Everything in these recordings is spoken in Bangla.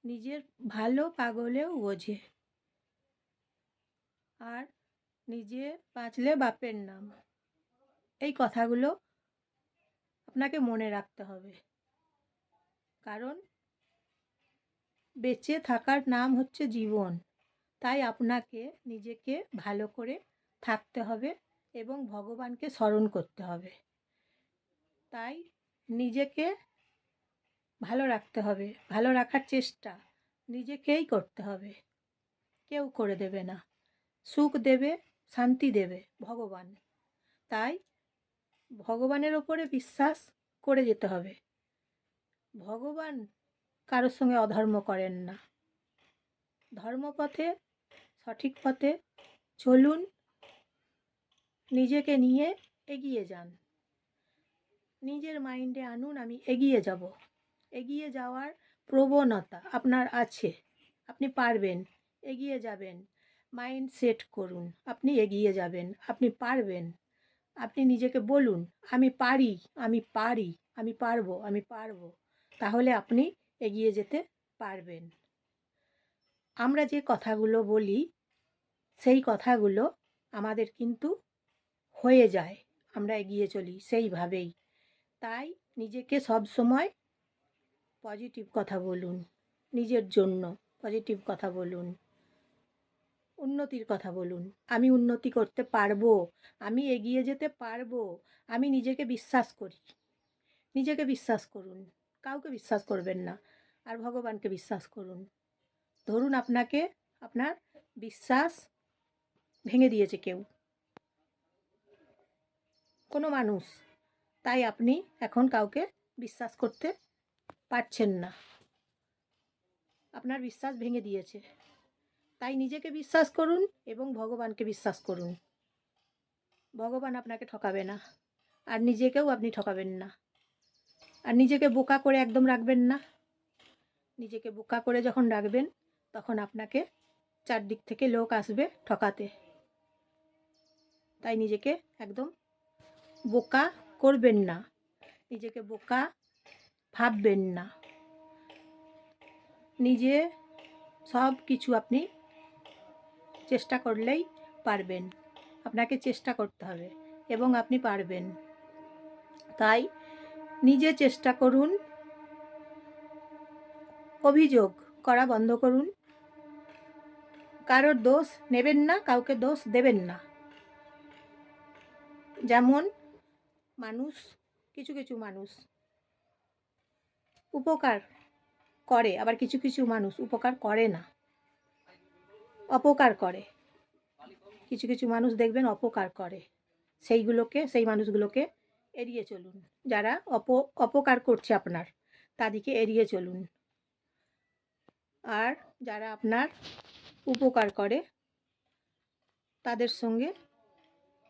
নিজের ভালো পাগলেও বোঝে, আর নিজে বাঁচলে বাপের নাম। এই কথাগুলো আপনাকে মনে রাখতে হবে, কারণ বেঁচে থাকার নাম হচ্ছে জীবন। তাই আপনাকে নিজেকে ভালো করে থাকতে হবে এবং ভগবানকে স্মরণ করতে হবে। তাই নিজেকে ভালো রাখতে হবে, ভালো রাখার চেষ্টা নিজেকেই করতে হবে, কেউ করে দেবে না। সুখ দেবে, শান্তি দেবে ভগবান। তাই ভগবানের ওপরে বিশ্বাস করে যেতে হবে। ভগবান কারোর সঙ্গে অধর্ম করেন না। ধর্মপথে, সঠিক পথে চলুন, নিজেকে নিয়ে এগিয়ে যান। নিজের মাইন্ডে আনুন আমি এগিয়ে যাব। এগিয়ে যাওয়ার প্রবণতা আপনার আছে, আপনি পারবেন, এগিয়ে যাবেন। মাইন্ড সেট করুন, আপনি এগিয়ে যাবেন, আপনি পারবেন। আপনি নিজেকে বলুন আমি পারি, আমি পারি, আমি পারবো, আমি পারবো। তাহলে আপনি এগিয়ে যেতে পারবেন। আমরা যে কথাগুলো বলি সেই কথাগুলো আমাদের কিন্তু হয়ে যায়, আমরা এগিয়ে চলি সেইভাবেই। তাই নিজেকে সব সময় পজিটিভ কথা বলুন, নিজের জন্য পজিটিভ কথা বলুন, উন্নতির কথা বলুন। আমি উন্নতি করতে পারবো, আমি এগিয়ে যেতে পারবো, আমি নিজেকে বিশ্বাস করি। নিজেকে বিশ্বাস করুন, কাউকে বিশ্বাস করবেন না, আর ভগবানকে বিশ্বাস করুন। ধরুন আপনাকে আপনার বিশ্বাস ভেঙে দিয়েছে কেউ, কোনো মানুষ, তাই আপনি এখন কাউকে বিশ্বাস করতে পারছেন না, আপনার বিশ্বাস ভেঙে দিয়েছে। তাই নিজেকে বিশ্বাস করুন এবং ভগবানকে বিশ্বাস করুন। ভগবান আপনাকে ঠকাবে না, আর নিজেকেও আপনি ঠকাবেন না। আর নিজেকে বোকা করে একদম রাখবেন না। নিজেকে বোকা করে যখন রাখবেন তখন আপনাকে চারদিক থেকে লোক আসবে ঠকাতে। তাই নিজেকে একদম বোকা করবেন না, নিজেকে বোকা ভাববেন না। নিজে সব কিছু আপনি চেষ্টা করলেই পারবেন, আপনাকে চেষ্টা করতে হবে এবং আপনি পারবেন। তাই নিজে চেষ্টা করুন, অভিযোগ করা বন্ধ করুন, কারোর দোষ নেবেন না, কাউকে দোষ দেবেন না। যেমন মানুষ, কিছু কিছু মানুষ উপকার করে, আবার কিছু কিছু মানুষ উপকার করে না, অপকার করে। কিছু কিছু মানুষ দেখবেন অপকার করে, সেই মানুষগুলোকে এড়িয়ে চলুন। যারা অপকার করছে আপনার, তাদেরকে এড়িয়ে চলুন। আর যারা আপনার উপকার করে তাদের সঙ্গে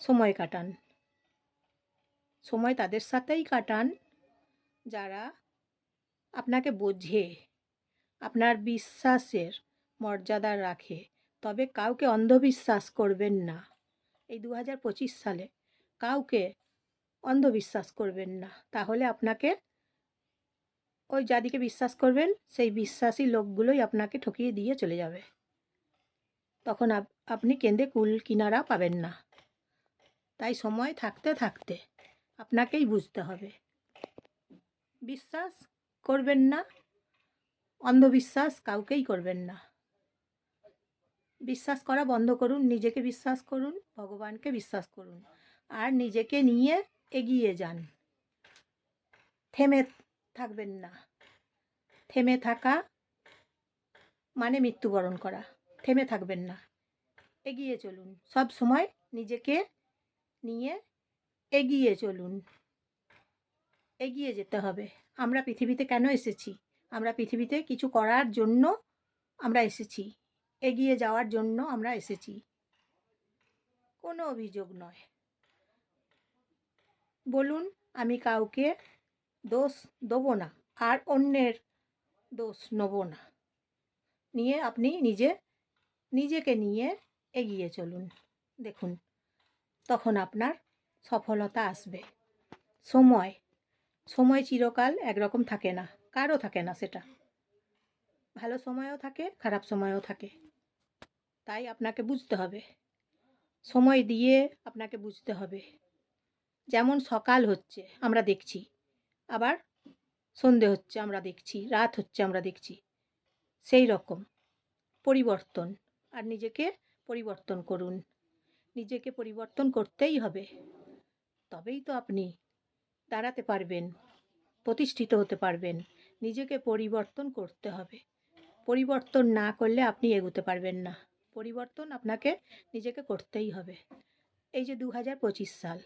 সময় কাটান, সময় তাদের সাথেই কাটান যারা আপনাকে বোঝে, আপনার বিশ্বাসের মর্যাদা রাখে। তবে কাউকে অন্ধবিশ্বাস করবেন না। এই 2025 সালে কাউকে অন্ধবিশ্বাস করবেন না, তাহলে আপনাকে ওই যাদিকে বিশ্বাস করবেন সেই বিশ্বাসী লোকগুলোই আপনাকে ঠকিয়ে দিয়ে চলে যাবে। তখন আপনি কেঁদে কুল কিনারা পাবেন না। তাই সময় থাকতে থাকতে আপনাকেই বুঝতে হবে। বিশ্বাস করবেন না, অন্ধবিশ্বাস কাউকেই করবেন না। বিশ্বাস করা বন্ধ করুন, নিজেকে বিশ্বাস করুন, ভগবানকে বিশ্বাস করুন, আর নিজেকে নিয়ে এগিয়ে যান। থেমে থাকবেন না। থেমে থাকা মানে মৃত্যুবরণ করা। থেমে থাকবেন না, এগিয়ে চলুন। সব সময় নিজেকে নিয়ে এগিয়ে চলুন, এগিয়ে যেতে হবে। আমরা পৃথিবীতে কেন এসেছি? আমরা পৃথিবীতে কিছু করার জন্য আমরা এসেছি, এগিয়ে যাওয়ার জন্য আমরা এসেছি, কোনো অভিযোগ নয়। বলুন আমি কাউকে দোষ দেবো না, আর অন্যের দোষ নেব না। নিয়ে আপনি নিজেকে নিয়ে এগিয়ে চলুন। দেখুন তখন আপনার সফলতা আসবে। সময় চিরকাল একরকম থাকে না, কারও থাকে না সেটা। ভালো সময়ও থাকে, খারাপ সময়ও থাকে। তাই আপনাকে বুঝতে হবে, সময় দিয়ে আপনাকে বুঝতে হবে। যেমন সকাল হচ্ছে আমরা দেখছি, আবার সন্ধে হচ্ছে আমরা দেখছি, রাত হচ্ছে আমরা দেখছি। সেই রকম পরিবর্তন, আর নিজেকে পরিবর্তন করুন। নিজেকে পরিবর্তন করতেই হবে, তবেই তো আপনি দাঁড়াতে পারবেন, প্রতিষ্ঠিত হতে পারবেন। নিজেকে পরিবর্তন করতে হবে। পরিবর্তন না করলে আপনি এগোতে পারবেন না। পরিবর্তন আপনাকে নিজেকে করতেই হবে। এই যে 2025 সাল,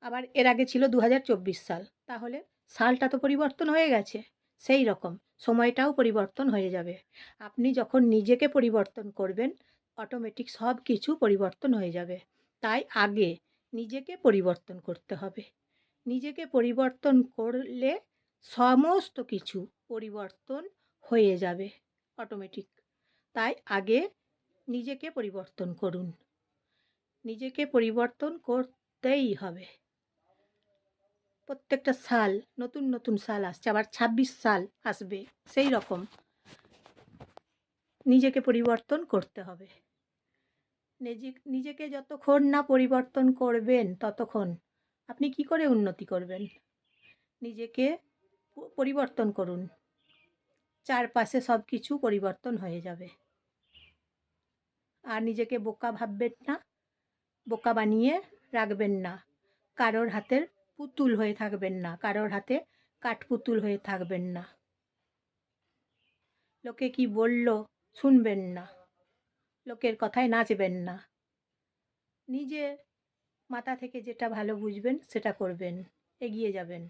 আবার এর আগে ছিল 2024 সাল, তাহলে সালটা তো পরিবর্তন হয়ে গেছে। সেই রকম সময়টাও পরিবর্তন হয়ে যাবে। আপনি যখন নিজেকে পরিবর্তন করবেন, অটোমেটিক সব কিছু পরিবর্তন হয়ে যাবে। তাই আগে নিজেকে পরিবর্তন করতে হবে। নিজেকে পরিবর্তন করলে সমস্ত কিছু পরিবর্তন হয়ে যাবে অটোমেটিক। তাই আগে নিজেকে পরিবর্তন করুন। নিজেকে পরিবর্তন করতেই হবে। প্রত্যেকটা সাল নতুন নতুন সাল আসছে, আবার 26 সাল আসবে। সেই রকম নিজেকে পরিবর্তন করতে হবে। নিজেকে যতক্ষণ না পরিবর্তন করবেন ততক্ষণ আপনি কি করে উন্নতি করবেন? নিজেকে পরিবর্তন করুন, চারপাশে সব কিছু পরিবর্তন হয়ে যাবে। আর নিজেকে বোকা ভাববেন না, বোকা বানিয়ে রাখবেন না। কারোর হাতের পুতুল হয়ে থাকবেন না, কারোর হাতে কাঠপুতুল হয়ে থাকবেন না। লোকে কি বলল শুনবেন না, লোকের কথায় নাচবেন না। নিজে মাথা থেকে যেটা ভালো বুঝবেন সেটা করবেন, এগিয়ে যাবেন।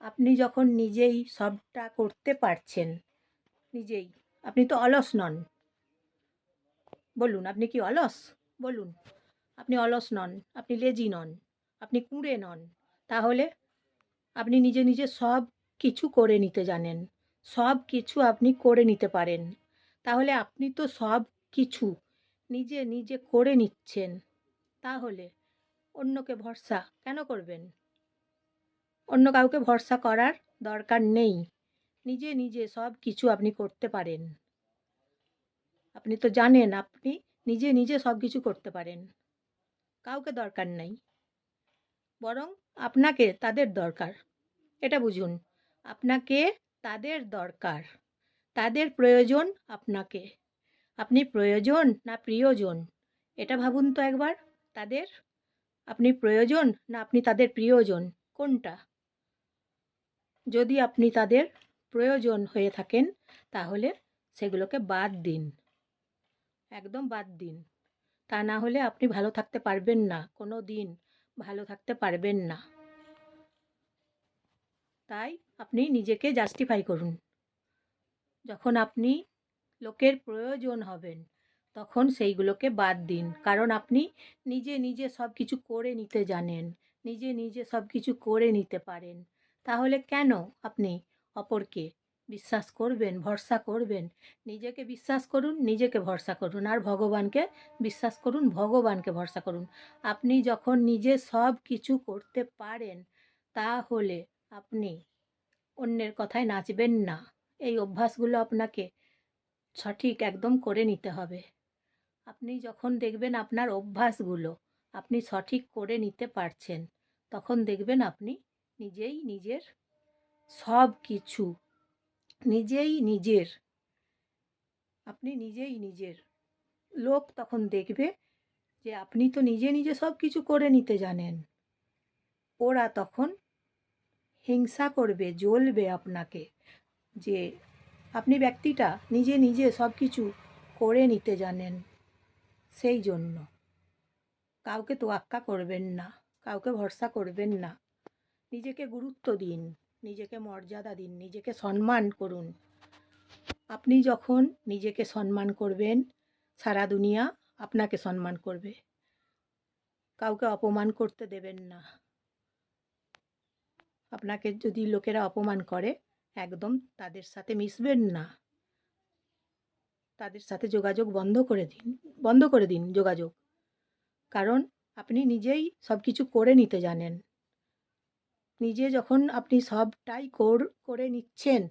আপনি যখন নিজেই সবটা করতে পারছেন, নিজেই, আপনি তো অলস নন। বলুন, আপনি কি অলস? বলুন, আপনি অলস নন, আপনি লেজি নন, আপনি কুঁড়ে নন। তাহলে আপনি নিজে নিজে সব কিছু করে নিতে জানেন, সব কিছু আপনি করে নিতে পারেন। তাহলে আপনি তো সব কিছু নিজে নিজে করে নিচ্ছেন, তাহলে অন্যকে ভরসা কেন করবেন? অন্য কাউকে ভরসা করার দরকার নেই। নিজে নিজে সব কিছু আপনি করতে পারেন। আপনি তো জানেন আপনি নিজে নিজে সব কিছু করতে পারেন, কাউকে দরকার নেই। বরং আপনাকে তাদের দরকার, এটা বুঝুন। আপনাকে তাদের দরকার, তাদের প্রয়োজন আপনাকে। আপনি প্রয়োজন না প্রিয়জন, এটা ভাবুন তো একবার। তাদের, আপনি প্রয়োজন না আপনি তাদের প্রিয়জন, কোনটা? যদি আপনি তাদের প্রয়োজন হয়ে থাকেন তাহলে সেগুলোকে বাদ দিন, একদম বাদ দিন। তা না হলে আপনি ভালো থাকতে পারবেন না, কোনো দিন ভালো থাকতে পারবেন না। তাই আপনি নিজেকে জাস্টিফাই করুন। যখন আপনি লোকের প্রয়োজন হবেন তখন সেইগুলোকে বাদ দিন, কারণ আপনি নিজে নিজে সব কিছু করে নিতে জানেন, নিজে নিজে সব কিছু করে নিতে পারেন। তাহলে কেন আপনি অপরকে বিশ্বাস করবেন, ভরসা করবেন? নিজেকে বিশ্বাস করুন, নিজেকে ভরসা করুন, আর ভগবানকে বিশ্বাস করুন, ভগবানকে ভরসা করুন। আপনি যখন নিজে সব কিছু করতে পারেন তাহলে আপনি অন্যের কথায় নাচবেন না। এই অভ্যাসগুলো আপনাকে সঠিক একদম করে নিতে হবে। আপনি যখন দেখবেন আপনার অভ্যাসগুলো আপনি সঠিক করে নিতে পারছেন, তখন দেখবেন আপনি নিজেই নিজের সব কিছু, নিজেই নিজের, আপনি নিজেই নিজের। লোক তখন দেখবে যে আপনি তো নিজে নিজে সব কিছু করে নিতে জানেন। ওরা তখন হিংসা করবে, জ্বলবে আপনাকে, যে আপনি ব্যক্তিটা নিজে নিজে সব কিছু করে নিতে জানেন। সেই জন্য কাউকে তোয়াক্কা করবেন না, কাউকে ভরসা করবেন না। নিজেকে গুরুত্ব দিন, নিজেকে মর্যাদা দিন, নিজেকে সম্মান করুন। আপনি যখন নিজেকে সম্মান করবেন সারা দুনিয়া আপনাকে সম্মান করবে। কাউকে অপমান করতে দেবেন না। আপনাকে যদি লোকেরা অপমান করে একদম তাদের সাথে মিশবেন না, তাদের সাথে যোগাযোগ বন্ধ করে দিন যোগাযোগ। কারণ আপনি নিজেই সব কিছু করে নিতে জানেন। নিজে যখন আপনি সবটাই করে নিচ্ছেন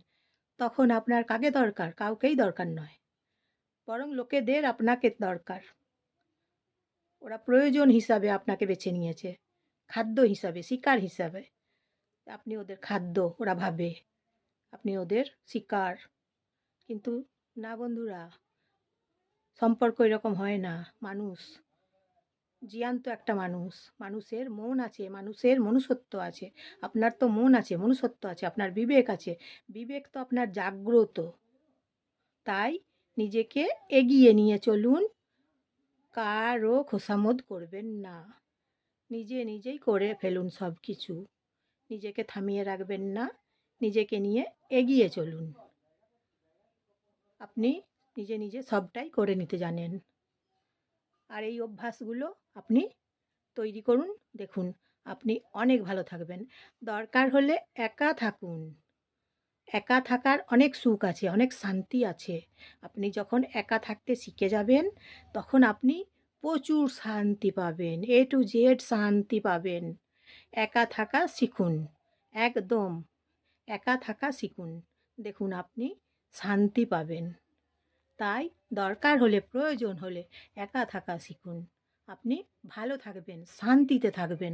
তখন আপনার কাকে দরকার? কাউকেই দরকার নয়। বরং লোকেদের আপনাকে দরকার। ওরা প্রয়োজন হিসাবে আপনাকে বেছে নিয়েছে। খাদ্য হিসাবে, শিকার হিসাবে। আপনি ওদের খাদ্য ওরা ভাবে। আপনি ওদের শিকার। কিন্তু না বন্ধুরা, সম্পর্ক এরকম হয় না। মানুষ জ্যান্ত একটা মানুষ। মানুষের মন আছে, মানুষের মনুষ্যত্ব আছে। আপনার তো মন আছে, মনুষ্যত্ব আছে, আপনার বিবেক আছে। বিবেক তো আপনার জাগ্রত। তাই নিজেকে এগিয়ে নিয়ে চলুন। কারও খোসামত করবেন না। নিজেই করে ফেলুন সব কিছু। নিজেকে থামিয়ে রাখবেন না। নিজেকে নিয়ে এগিয়ে চলুন। আপনি নিজে সবটাই করে নিতে জানেন। আর এই অভ্যাসগুলো আপনি তৈরি করুন। দেখুন আপনি অনেক ভালো থাকবেন। দরকার হলে একা থাকুন। একা থাকার অনেক সুখ আছে, অনেক শান্তি আছে। আপনি যখন একা থাকতে শিখে যাবেন, তখন আপনি প্রচুর শান্তি পাবেন। A to Z শান্তি পাবেন। একা থাকা শিখুন। একদম একা থাকা শিখুন। দেখুন আপনি শান্তি পাবেন। তাই দরকার হলে, প্রয়োজন হলে একা থাকা শিখুন। আপনি ভালো থাকবেন, শান্তিতে থাকবেন।